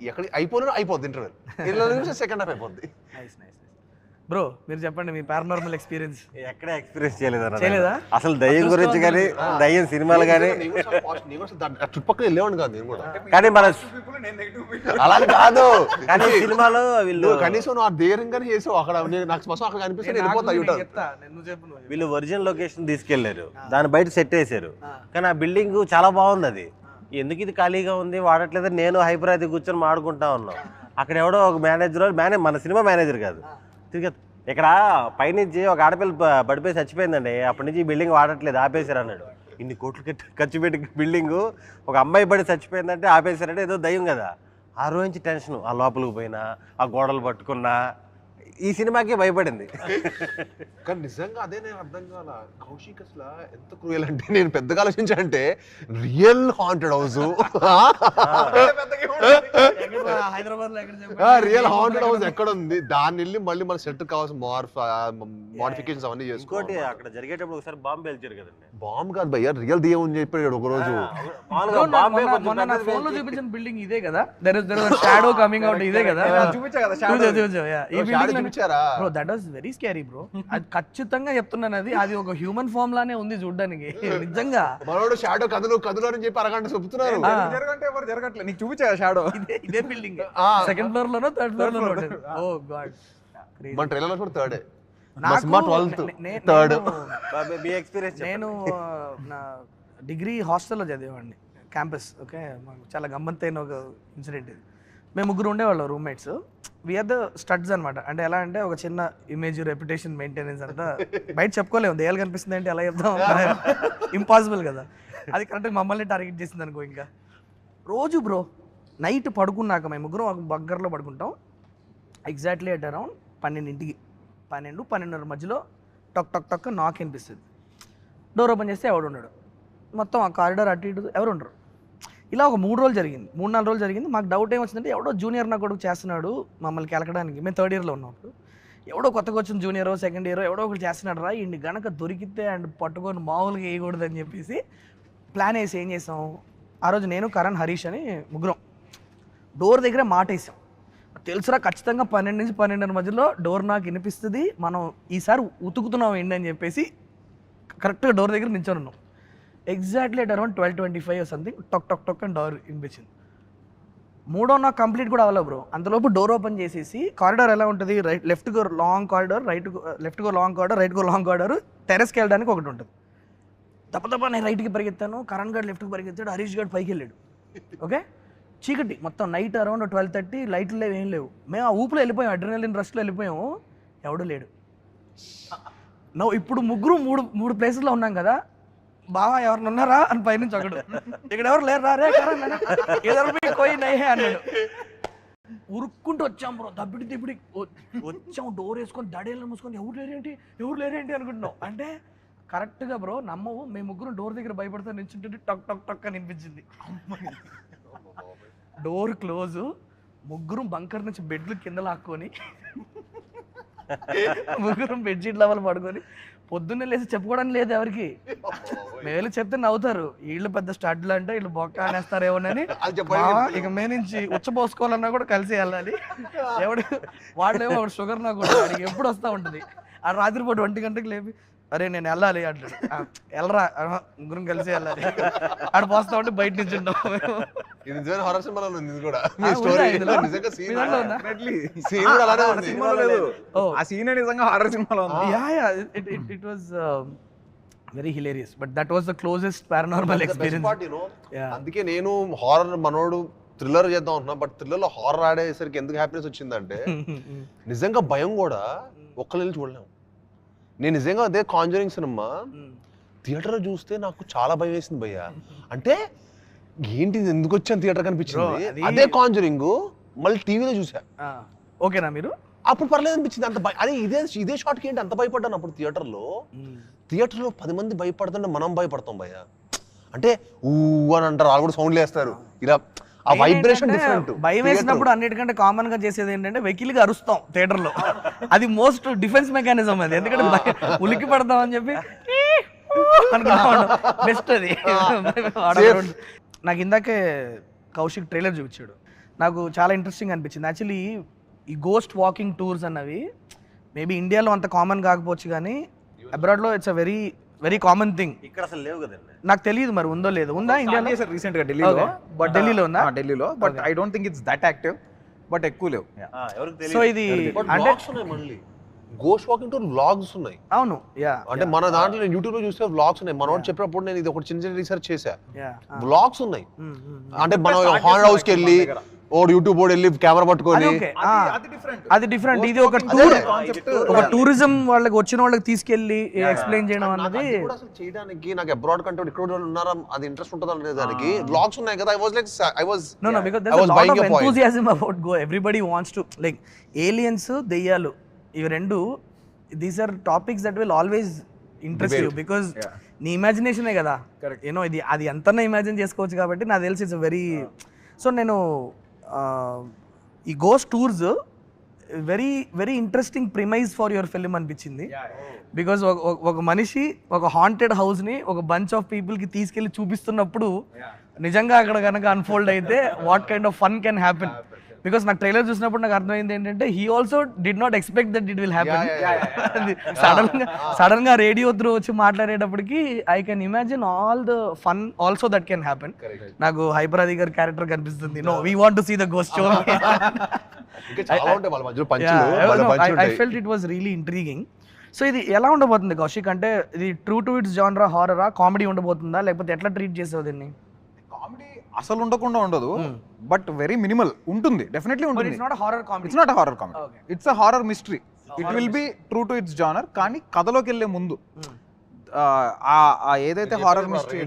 ఎక్కడ అయిపోద్ది ఇంటర్వెల్ 20 నిమిషం సెకండ్ హాఫ్ అయిపోద్ది. బ్రో మీరు చెప్పండి మీ పారానార్మల్ ఎక్స్పీరియన్స్. ఎక్కడ ఎక్స్పీరియన్స్ చేయలేదా చేయలేదా అసలు దయ్యం గురించి కానీ దయ్యం సినిమాలు కానీ? చుట్టుపక్కల వెళ్ళేవాడు కాదు నేను కూడా, కానీ మన అలా కాదు. కానీ సినిమాలో వీళ్ళు కనీసం నువ్వు ఆ ధైర్యంగానే చేసావు. అక్కడ నాకు స్పష్టం అక్కడ కనిపిస్తే వెళ్ళిపోతా. వీళ్ళు ఒరిజినల్ లొకేషన్ తీసుకెళ్లారు, దాని బయట సెట్ వేసారు. కానీ ఆ బిల్డింగ్ చాలా బాగుంది. అది ఎందుకు ఇది ఖాళీగా ఉంది వాడట్లేదు, నేను హైపరాది కూర్చొని మాడుకుంటా ఉన్నాం. అక్కడ ఎవడో ఒక మేనేజర్ మన సినిమా మేనేజర్ కాదు తిరిగి ఇక్కడ పైనుంచి ఒక ఆడపిల్ల పడిపోయి చచ్చిపోయిందండి, అప్పటి నుంచి ఈ బిల్డింగ్ వాడట్లేదు ఆపేశారు అన్నాడు. ఇన్ని కోట్లు ఖర్చు పెట్టి బిల్డింగ్ ఒక అమ్మాయి పడి చచ్చిపోయిందంటే ఆపేశారంటే ఏదో దయ్యం కదా. ఆ రోజు నుంచి టెన్షన్, ఆ లోపలికి పోయినా ఆ గోడలు పట్టుకున్నా ఈ సినిమాకి భయపడింది. కానీ నిజంగా అదే నేను అర్థం కాల. కౌశిక్ అసలు ఎంత క్రూయల్ అంటే, నేను పెద్దగా ఆలోచించానంటే real haunted house, real haunted house ఎక్కడ ఉంది, దాన్ని వెళ్ళి మళ్ళీ మన సెట్ కావాల్సిన మోడిఫికేషన్స్ అవన్నీ చేసుకోండి. అక్కడ జరిగేటప్పుడు ఒకసారి బాంబు పేల్చారు కదండి. బాంబు కాదు భయ్యా, రియల్ దెయ్యం అని చెప్పాడు ఒక రోజు. ఫోన్ లో చూపించిన బిల్డింగ్ ఇదే కదా, షాడో కమింగ్ అవుట్ ఇదే కదా. Bro that was very scary bro. అది ఖచ్చితంగా చెప్తున్నాను, అది ఒక హ్యూమన్ ఫామ్ లానే ఉంది చూడడానికి నిజంగా. మనోడు షాడో కదులు అని చెప్పి అరగంట చెప్తున్నారు. జరగట్లేదు, నీకు చూపించా షాడో. ఇదే బిల్డింగ్ సెకండ్ ఫ్లోర్ లోనో థర్డ్ ఫ్లోర్ లోనో ఉంటుంది. ఓ గాడ్, మన ట్రైలర్ లో కూడా థర్డే. నేను నా డిగ్రీ హాస్టల్లో చదివేవాడిని, క్యాంపస్. ఓకే, మాకు చాలా గమ్మత్తైన ఒక ఇన్సిడెంట్ ఇది. మేము ముగ్గురు ఉండేవాళ్ళం రూమ్మేట్స్. వీఆర్ ద స్టడ్స్ అనమాట. అంటే ఎలా అంటే ఒక చిన్న ఇమేజ్ రెప్యుటేషన్ మెయింటెనెన్స్ అంతా బయట చెప్పుకోలేము. దయ్యాలు కనిపిస్తుంది అంటే ఎలా చెప్తాం, ఇంపాసిబుల్ కదా. అది కరెక్ట్గా మమ్మల్ని టార్గెట్ చేసింది అనుకో. ఇంకా రోజు బ్రో నైట్ పడుకున్నాక మేము ముగ్గురం ఒక బగ్గర్లో పడుకుంటాం. ఎగ్జాక్ట్లీ అట్ అరౌండ్ 12:30 మధ్యలో టక్ టక్ టక్ నాక్ అనిపిస్తుంది. డోర్ ఓపెన్ చేస్తే ఎవడు ఉండడు. మొత్తం ఆ కారిడార్ అటు ఇటు ఎవరు ఉండరు. ఇలా ఒక 3 రోజులు జరిగింది, 3-4 రోజులు జరిగింది. మాకు డౌట్ ఏమొచ్చిందంటే ఎవడో జూనియర్ నా కొడుకు చేస్తున్నాడు మమ్మల్ని కెలకడానికి. మేము థర్డ్ ఇయర్లో ఉన్నప్పుడు ఎవడో కొత్తగా వచ్చిన జూనియరో సెకండ్ ఇయరో ఎవడో ఒకటి చేస్తున్నాడు రా, ఇండి గనక దొరికితే అండ్ పట్టుకొని మామూలుగా వేయకూడదని చెప్పేసి ప్లాన్ వేసి ఏం చేసాం, ఆ రోజు నేను కరణ్ హరీష్ అని ముగ్గురం డోర్ దగ్గర మాటేసాం. తెలుసురా ఖచ్చితంగా 12 నుంచి 12:30 మధ్యలో డోర్ నాకు వినిపిస్తుంది, మనం ఈసారి ఉతుకుతున్నాం ఏంటి అని చెప్పేసి కరెక్ట్గా డోర్ దగ్గర నిల్చొని ఉన్నాం. ఎగ్జాక్ట్లీ అట్ అరౌండ్ 12:25 సంథింగ్ టక్ టక్ టక్ అని డోర్ వినిపించింది. మూడో నాకు కంప్లీట్ కూడా అవ్వలేదు బ్రో. అంతలోపు డోర్ ఓపెన్ చేసేసి కారిడార్ ఎలా ఉంటుంది, left go long corridor, left go long corridor, right go long corridor, టెరెస్కి వెళ్ళడానికి ఒకటి ఉంటుంది. తప్ప నేను రైట్కి పరిగెత్తాను, కరణ్ గారు లెఫ్ట్కి పరిగెత్తాడు, హరీష్ గారు పైకి వెళ్ళాడు. ఓకే, చీకటి మొత్తం, నైట్ అరౌండ్ 12:30, లైట్లు లేవు ఏం లేవు. మేము ఆ ఊపులో వెళ్ళిపోయాం, అడ్రినలిన్ రష్లో వెళ్ళిపోయాము. ఎవడూ లేడు. ఇప్పుడు ముగ్గురు మూడు ప్లేసెస్లో ఉన్నాం కదా. బావా ఎవరిని ఉన్నారా అని పైనుంచి ఒకడు, ఇక్కడ ఎవరు లేరు రా రే ఎదరు పోయి నయ్యే అన్నాడు. ఉరుక్కుంటూ వచ్చాం బ్రో, దబ్బిడి వచ్చాం, డోర్ వేసుకొని దడేళ్ళు మూసుకొని ఎవరు లేరేంటి అనుకుంటున్నాం. అంటే కరెక్ట్గా బ్రో నమ్మవు, మేము ముగ్గురు డోర్ దగ్గర భయపడుతూ నిల్చుంటే టక్ టక్ టక్ అని అనిపించింది. డోర్ క్లోజ్, ముగ్గురం బంకర్ నుంచి బెడ్లు కింద లాక్కొని ముగ్గురం బెడ్షీట్ లెవెల్ పడుకొని పొద్దున్నే లేసి చెప్పుకోవడానికి లేదు ఎవరికి. మేలు చెప్తే నవ్వుతారు, వీళ్ళు పెద్ద స్టడ్లు అంటే వీళ్ళు బొక్క అనేస్తారేమోనని. ఇక మే నుంచి ఉచ్చపోసుకోవాలన్నా కూడా కలిసి వెళ్ళాలి. వాళ్ళేమో షుగర్ నాకు వాడికి ఎప్పుడు వస్తూ ఉంటుంది. ఆ రాత్రిపూట 1 గంటకి లేపి అరే నేను వెళ్ళాలి అంటాడు. వెళ్ళరా, ముగ్గురం కలిసి వెళ్ళాలి. ఆడ పోస్తా ఉంటే బయట నుంచి ఉంటాం. Very hilarious, but that was the closest paranormal experience. అందుకే నేను హారర్ మనోడు థ్రిల్లర్ చేద్దాం అంటున్నా, బట్ థ్రిల్లర్ లో హారర్ ఆడేసరికి ఎందుకు హ్యాపీనెస్ వచ్చిందంటే నిజంగా భయం కూడా ఒక్కళ్ళు చూడలేము. నేను నిజంగా అదే కాంజరింగ్ సినిమా థియేటర్లో చూస్తే నాకు చాలా భయం వేసింది భయ్య. అంటే ఏంటి ఎందుకు వచ్చాను థియేటర్ కనిపించింది. అదే కాంజరింగ్ మళ్ళీ టీవీలో చూసా. ఓకేనా మీరు? అప్పుడు పర్లేదు అనిపించింది. అంత అదే ఇదే షాట్కి ఏంటి అంత భయపడ్డాను అప్పుడు థియేటర్లో 10 మంది భయపడుతుంటే మనం భయపడతాం భయ్య. అంటే ఊ అని అంటారు, వాళ్ళు కూడా సౌండ్లు వేస్తారు, ఇలా ఆ వైబ్రేషన్ డిఫరెంట్. భయం వేసినప్పుడు అన్నిటికంటే కామన్ గా చేసేది ఏంటంటే వెకిలిగా అరుస్తాం థియేటర్ లో. అది మోస్ట్ డిఫెన్స్ మెకానిజం అది. ఎందుకంటే ఉలికి పడతాం అని చెప్పి బెస్ట్ అది. నాకు ఇందాకే కౌశిక్ ట్రైలర్ చూపించాడు. నాకు చాలా ఇంట్రెస్టింగ్ అనిపించింది. యాక్చువల్లీ ఈ గోస్ట్ వాకింగ్ టూర్స్ అన్నవి మేబీ ఇండియాలో అంత కామన్ కాకపోవచ్చు కానీ అబ్రాడ్లో it's a very very common thing. ఇక్కడ అసలు లేవు కదండి. నాకు తెలియదు మరి ఉందో లేదో. ఉందా ఇండియాలో? రీసెంట్ గా ఢిల్లీలో, బట్ ఢిల్లీలో ఉందా? ఢిల్లీలో, but I don't think it's that active, but ఎక్కువ లేవు. ఎవరికి సో తెలియదు. ఇది బట్ అంటే వ్లాగ్స్ ఉన్నాయి, మళ్ళీ గోస్ట్ వాకింగ్ టూర్ వ్లాగ్స్ ఉన్నాయి. అవును యా అంటే మన దాంట్లో నేను యూట్యూబ్ లో చూస్తే వ్లాగ్స్ ఉన్నాయి. మనోడు చెప్పినప్పుడు నేను ఇది ఒకటి చిన్న చిన్న రీసెర్చ్ చేశా. యా వ్లాగ్స్ ఉన్నాయి. అంటే మనం హారర్ హౌస్ కి వెళ్ళి ఓడు యూట్యూబ్ ఓడి వెళ్ళి కెమెరా పట్టుకొని అది డిఫరెంట్. ఇది ఒక టూర్, ఒక టూరిజం వాళ్ళకి వచ్చిన వాళ్ళకి తీసుకెళ్లి ఎక్స్ప్లెయిన్ చేయడం అన్నది అది కూడా అసలు చేయడానికి నాకు అబ్రాడ్ కంటే ఇక్కడ వాళ్ళు ఉన్నారా అది ఇంట్రెస్ట్ ఉంటుందా అనే దానికి వ్లాగ్స్ ఉన్నాయి కదా. I was no because there's a lot of enthusiasm about go. Everybody wants to like aliens, దెయ్యాలు, ఇవి రెండు, these are topics that will always interest you because నీ ఇమాజినేషనే కదా యూనో. ఇది అది ఎంతన్నా ఇమాజిన్ చేసుకోవచ్చు కాబట్టి నాకు తెలిసి ఇట్స్ వెరీ. సో నేను ఈ ghost tours very very interesting premise for your film అనిపించింది. బికాజ్ ఒక మనిషి ఒక హాంటెడ్ హౌస్ని ఒక బంచ్ ఆఫ్ పీపుల్కి తీసుకెళ్ళి చూపిస్తున్నప్పుడు నిజంగా అక్కడ కనుక అన్ఫోల్డ్ అయితే what kind of fun can happen. Because నాకు ట్రైలర్ చూసినప్పుడు నాకు అర్థమైంది ఏంటంటే he also did not expect that it will happen. Sudden గా రేడియో త్రూ వచ్చి మాట్లాడేటప్పటికి I can imagine all the fun also that can happen. నాకు హైపరాది గారి క్యారెక్టర్ కనిపిస్తుంది. No we want to see the ghost show. I felt it was really intriguing. So ఇది ఎలా ఉండబోతుంది కౌశిక్? అంటే ఇది ట్రూ టు ఇట్స్ జానరా హారరా, కామెడీ ఉండబోతుందా, లేకపోతే ఎట్లా ట్రీట్ చేసావు దీన్ని? కామెడీ అసలు ఉండకుండా ఉండదు, బట్ వెరీ మినిమల్ ఉంటుంది. డెఫినెట్లీ ఉంటుంది. It's not horror comedy. It's not horror comedy, it's a horror mystery. It will be true to it's genre. కానీ కథలోకి వెళ్ళే ముందు ఏదైతే హారర్ మిస్టరీ